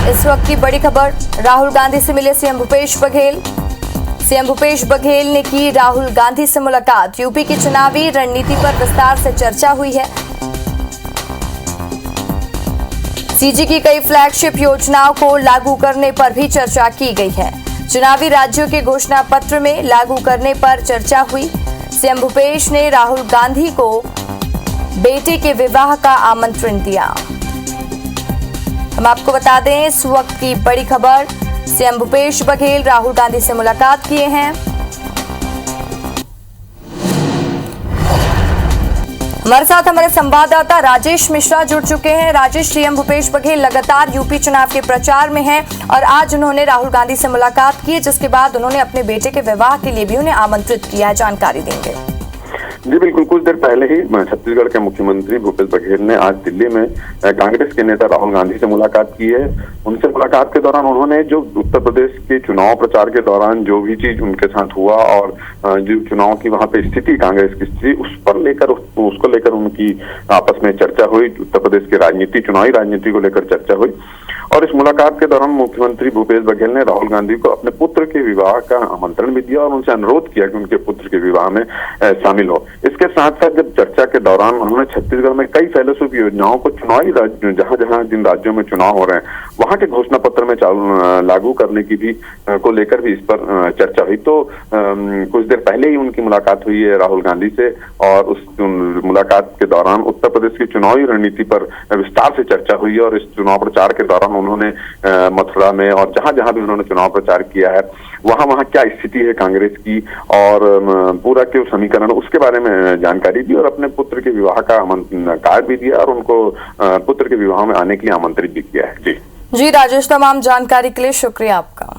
इस वक्त की बड़ी खबर, राहुल गांधी से मिले सीएम भूपेश बघेल। सीएम भूपेश बघेल ने की राहुल गांधी से मुलाकात। यूपी की चुनावी रणनीति पर विस्तार से चर्चा हुई है। सीजी की कई फ्लैगशिप योजनाओं को लागू करने पर भी चर्चा की गई है। चुनावी राज्यों के घोषणा पत्र में लागू करने पर चर्चा हुई। सीएम भूपेश ने राहुल गांधी को बेटे के विवाह का आमंत्रण दिया। हम आपको बता दें, इस वक्त की बड़ी खबर, सीएम भूपेश बघेल राहुल गांधी से मुलाकात किए हैं। हमारे साथ हमारे संवाददाता राजेश मिश्रा जुड़ चुके हैं। राजेश, सीएम भूपेश बघेल लगातार यूपी चुनाव के प्रचार में हैं और आज उन्होंने राहुल गांधी से मुलाकात की, जिसके बाद उन्होंने अपने बेटे के विवाह के लिए भी उन्हें आमंत्रित किया है। जानकारी देंगे। जी बिल्कुल, कुछ देर पहले ही छत्तीसगढ़ के मुख्यमंत्री भूपेश बघेल ने आज दिल्ली में कांग्रेस के नेता राहुल गांधी से मुलाकात की है। उनसे मुलाकात के दौरान उन्होंने जो उत्तर प्रदेश के चुनाव प्रचार के दौरान जो भी चीज उनके साथ हुआ और जो चुनाव की वहां पे स्थिति, कांग्रेस की स्थिति, उसको लेकर उनकी आपस में चर्चा हुई। उत्तर प्रदेश की राजनीति, चुनावी राजनीति को लेकर चर्चा हुई और इस मुलाकात के दौरान मुख्यमंत्री भूपेश बघेल ने राहुल गांधी को अपने पुत्र के विवाह का आमंत्रण भी दिया और उनसे अनुरोध किया कि उनके पुत्र के विवाह में शामिल हो। इसके साथ साथ जब चर्चा के दौरान उन्होंने छत्तीसगढ़ में कई फेलोशिप योजनाओं को चुनावी जहां जिन राज्यों में चुनाव हो रहे हैं वहां के घोषणा पत्र में लागू करने की भी को लेकर भी इस पर चर्चा हुई। तो कुछ देर पहले ही उनकी मुलाकात हुई है राहुल गांधी से और उस मुलाकात के दौरान उत्तर प्रदेश की चुनावी रणनीति पर विस्तार से चर्चा हुई और इस चुनाव प्रचार के दौरान उन्होंने मथुरा में और जहां भी उन्होंने चुनाव प्रचार किया है वहां क्या स्थिति है कांग्रेस की और पूरा के समीकरण, उसके बारे में जानकारी दी और अपने पुत्र के विवाह का कार्ड भी दिया और उनको पुत्र के विवाह में आने के लिए आमंत्रित भी किया है। जी राजेश, तमाम जानकारी के लिए शुक्रिया आपका।